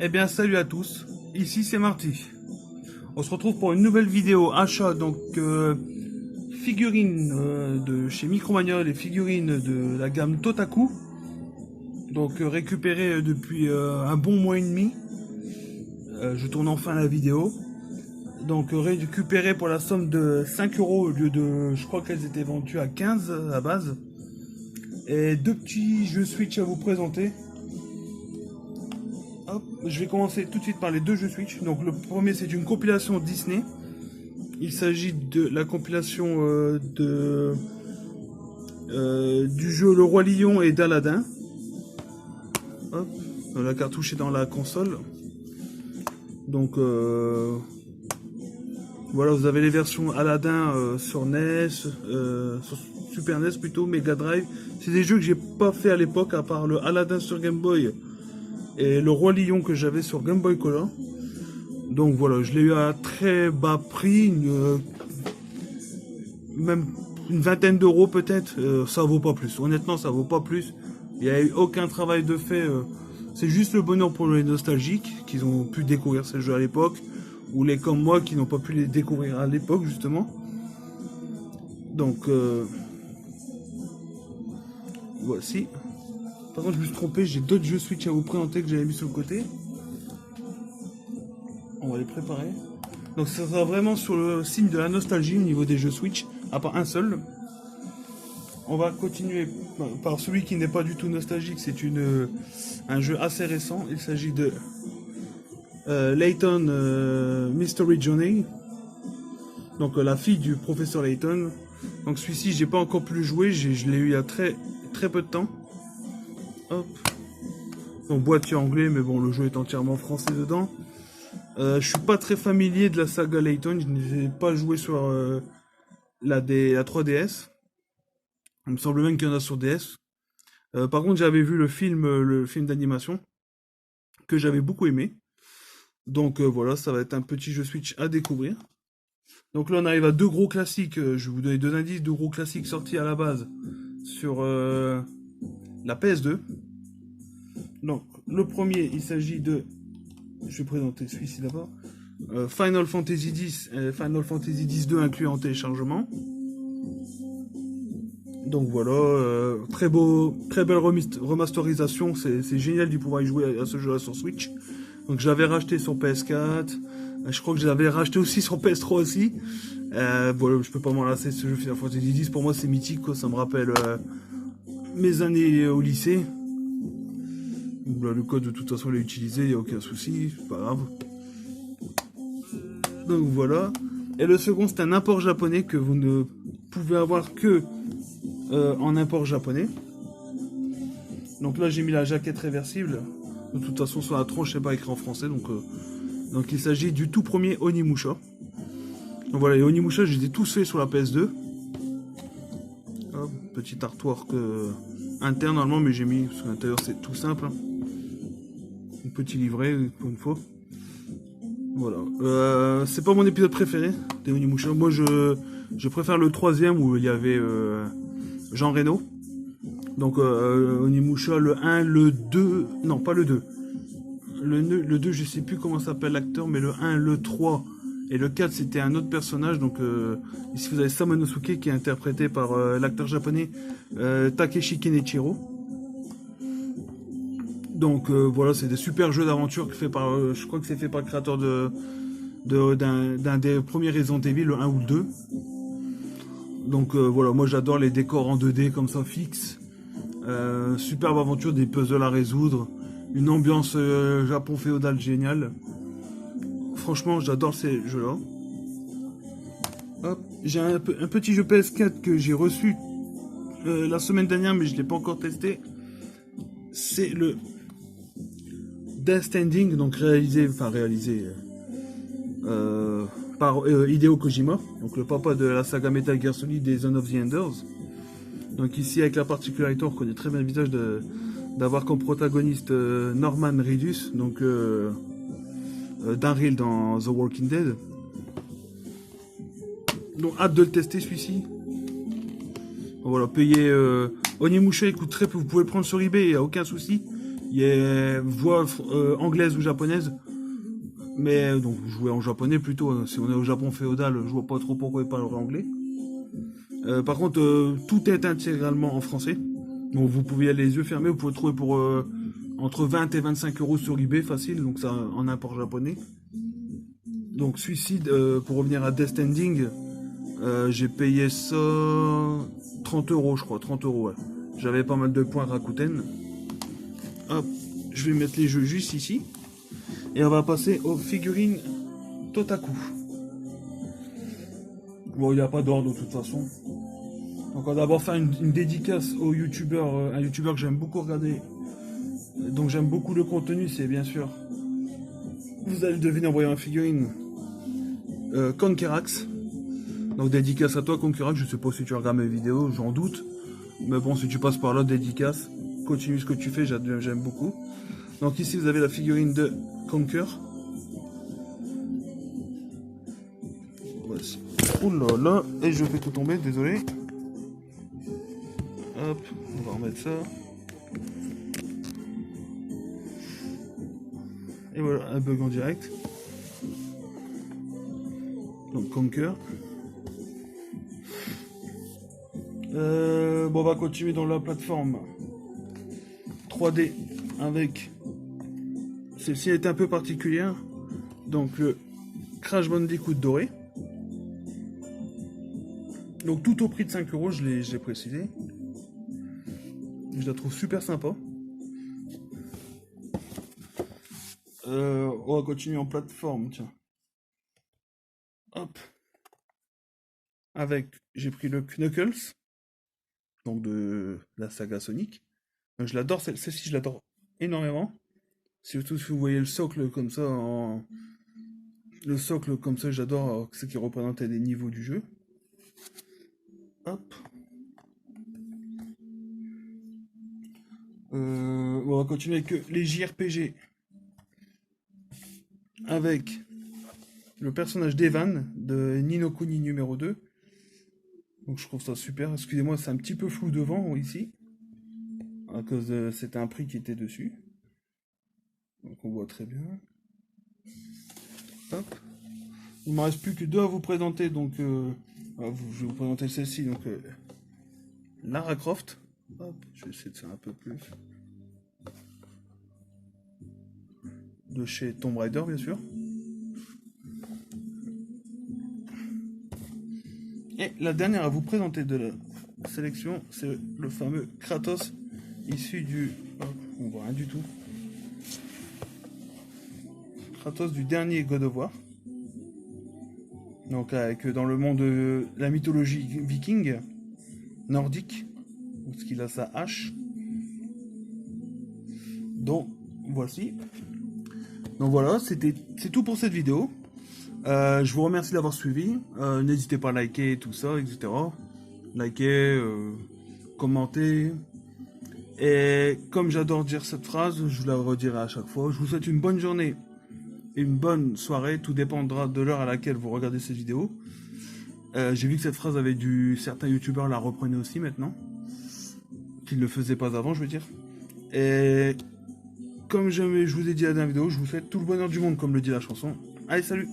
Eh bien salut à tous, ici c'est Marty. On se retrouve pour une nouvelle vidéo achat donc figurines de chez Micromania, les figurines de la gamme Totaku. Donc récupérées depuis un bon mois et demi. Je tourne enfin la vidéo. Donc récupérées pour la somme de 5 euros au lieu de, je crois qu'elles étaient vendues à 15 à la base. Et deux petits jeux Switch à vous présenter. Hop, je vais commencer tout de suite par les deux jeux Switch. Donc le premier c'est une compilation Disney. Il s'agit de la compilation du jeu Le Roi Lion et d'Aladin. Hop, la cartouche est dans la console. Donc voilà, vous avez les versions Aladin sur NES, sur Super NES plutôt, Mega Drive. C'est des jeux que j'ai pas fait à l'époque, à part le Aladin sur Game Boy et le Roi Lion que j'avais sur Game Boy Color. Donc voilà, je l'ai eu à très bas prix, même une vingtaine d'euros peut-être, ça vaut pas plus. Honnêtement, ça vaut pas plus. Il n'y a eu aucun travail de fait. C'est juste le bonheur pour les nostalgiques qui ont pu découvrir ces jeux à l'époque, ou les comme moi qui n'ont pas pu les découvrir à l'époque justement. Donc voici. Par contre, je me suis trompé, j'ai d'autres jeux Switch à vous présenter que j'avais mis sur le côté. On va les préparer. Donc ça sera vraiment sur le signe de la nostalgie au niveau des jeux Switch, à part un seul. On va continuer par celui qui n'est pas du tout nostalgique, c'est un jeu assez récent. Il s'agit de Layton Mystery Journey. Donc la fille du professeur Layton. Donc celui-ci, j'ai pas encore pu le jouer, je l'ai eu il y a très peu de temps. Hop. Donc boîtier anglais, mais bon, le jeu est entièrement français dedans. Je suis pas très familier de la saga Layton, je n'ai pas joué sur la 3DS. Il me semble même qu'il y en a sur DS. Par contre, j'avais vu le film d'animation que j'avais beaucoup aimé. Donc voilà, ça va être un petit jeu Switch à découvrir. Donc là, on arrive à deux gros classiques. Je vais vous donner deux indices, deux gros classiques sortis à la base sur la PS2. Donc le premier, il s'agit de, je vais présenter celui-ci d'abord. Final Fantasy X, Final Fantasy X-2 inclus en téléchargement. Donc voilà, très belle remasterisation, c'est génial de pouvoir y jouer à ce jeu-là sur Switch. Donc je l'avais racheté sur PS4, je crois que je l'avais racheté aussi sur PS3 aussi. Voilà, je peux pas m'en lasser ce jeu Final Fantasy X, pour moi c'est mythique, quoi. Ça me rappelle mes années au lycée. Donc là, le code de toute façon il est utilisé, il n'y a aucun souci, c'est pas grave. Donc voilà. Et le second c'est un import japonais que vous ne pouvez avoir que en import japonais. Donc là j'ai mis la jaquette réversible. De toute façon sur la tronche c'est pas écrit en français, donc il s'agit du tout premier Onimusha. Donc voilà, les Onimusha je les ai tous faits sur la PS2. Hop, petit artwork interne normalement, mais j'ai mis parce qu'à l'intérieur c'est tout simple. Hein. Un petit livret pour une fois. Voilà. C'est pas mon épisode préféré des Onimusha. Moi je préfère le troisième où il y avait Jean Reno. Donc Onimusha, le 1, le 2, non pas le 2. Le 2, je sais plus comment s'appelle l'acteur, mais le 1, le 3 et le 4, c'était un autre personnage. Donc ici vous avez Samanosuke qui est interprété par l'acteur japonais Takeshi Kenichiro. Donc voilà, c'est des super jeux d'aventure fait par, je crois que c'est fait par le créateur d'un des premiers Resident Evil, le 1 ou le 2. Donc voilà, moi j'adore les décors en 2D comme ça fixe. Superbe aventure, des puzzles à résoudre, une ambiance Japon féodal géniale. Franchement, j'adore ces jeux-là. Hop, j'ai un petit jeu PS4 que j'ai reçu la semaine dernière, mais je l'ai pas encore testé. C'est le Death Stranding, donc réalisé par Hideo Kojima, donc le papa de la saga Metal Gear Solid et Zone of the Enders. Donc ici avec la particularité, on reconnaît très bien le visage d'avoir comme protagoniste Norman Reedus, donc Daryl dans The Walking Dead. Donc hâte de le tester celui-ci. Voilà, payer Onimusha, il coûte très peu, vous pouvez le prendre sur eBay, il n'y a aucun souci. Il y a voix anglaise ou japonaise. Mais donc jouer en japonais plutôt. Si on est au Japon féodal, je vois pas trop pourquoi ils parleraient anglais. Par contre, tout est intégralement en français. Donc vous pouvez y aller les yeux fermés. Vous pouvez trouver pour entre 20 et 25 euros sur eBay facile. Donc ça en import japonais. Donc Suicide, pour revenir à Death Stranding, j'ai payé ça 30 euros je crois. 30 euros ouais. J'avais pas mal de points Rakuten. Hop, je vais mettre les jeux juste ici. Et on va passer aux figurines Totaku. Bon, il n'y a pas d'ordre de toute façon. Donc on va d'abord faire une dédicace au youtubeur, un youtubeur que j'aime beaucoup regarder. Donc j'aime beaucoup le contenu, c'est bien sûr. Vous allez le deviner en voyant la figurine. Konkerax. Donc dédicace à toi Konkerax, je sais pas si tu regardes mes vidéos, j'en doute. Mais bon, si tu passes par là, dédicace. Continue ce que tu fais, j'aime beaucoup. Donc ici vous avez la figurine de Conker. Voici. Ouh là là, et je fais tout tomber, désolé. Hop, on va remettre ça. Et voilà, un bug en direct. Donc Conker. Bon, on va continuer dans la plateforme 3D avec celle-ci est un peu particulière. Donc le Crash Bandicoot doré. Donc tout au prix de 5 euros, je l'ai précisé. Je la trouve super sympa. On va continuer en plateforme, tiens. Hop. Avec, j'ai pris le Knuckles. Donc de la saga Sonic. Donc je l'adore, celle-ci je l'adore énormément. Surtout si vous voyez le socle comme ça Le socle comme ça j'adore, ce qui représentait des niveaux du jeu. Hop. On va continuer avec les JRPG. Avec le personnage d'Evan de Ni no Kuni numéro 2. Donc je trouve ça super. Excusez-moi, c'est un petit peu flou devant ici. À cause de c'était un prix qui était dessus. Donc on voit très bien. Hop. Il ne me reste plus que deux à vous présenter. Donc je vais vous présenter celle-ci. Donc Lara Croft. Hop, je vais essayer de faire un peu plus. De chez Tomb Raider bien sûr. Et la dernière à vous présenter de la sélection, c'est le fameux Kratos, issu du... Oh, on voit rien du tout. Kratos du dernier God of War. Donc avec dans le monde de la mythologie viking, nordique, parce qu'il a sa hache. Donc voici. Donc voilà, c'est tout pour cette vidéo. Je vous remercie d'avoir suivi. N'hésitez pas à liker tout ça, etc. Liker, commenter. Et comme j'adore dire cette phrase, je vous la redirai à chaque fois. Je vous souhaite une bonne journée et une bonne soirée. Tout dépendra de l'heure à laquelle vous regardez cette vidéo. J'ai vu que cette phrase avait certains youtubeurs la reprenaient aussi maintenant. Qu'ils ne le faisaient pas avant, je veux dire. Et comme je vous ai dit à la dernière vidéo, je vous souhaite tout le bonheur du monde, comme le dit la chanson. Allez, salut!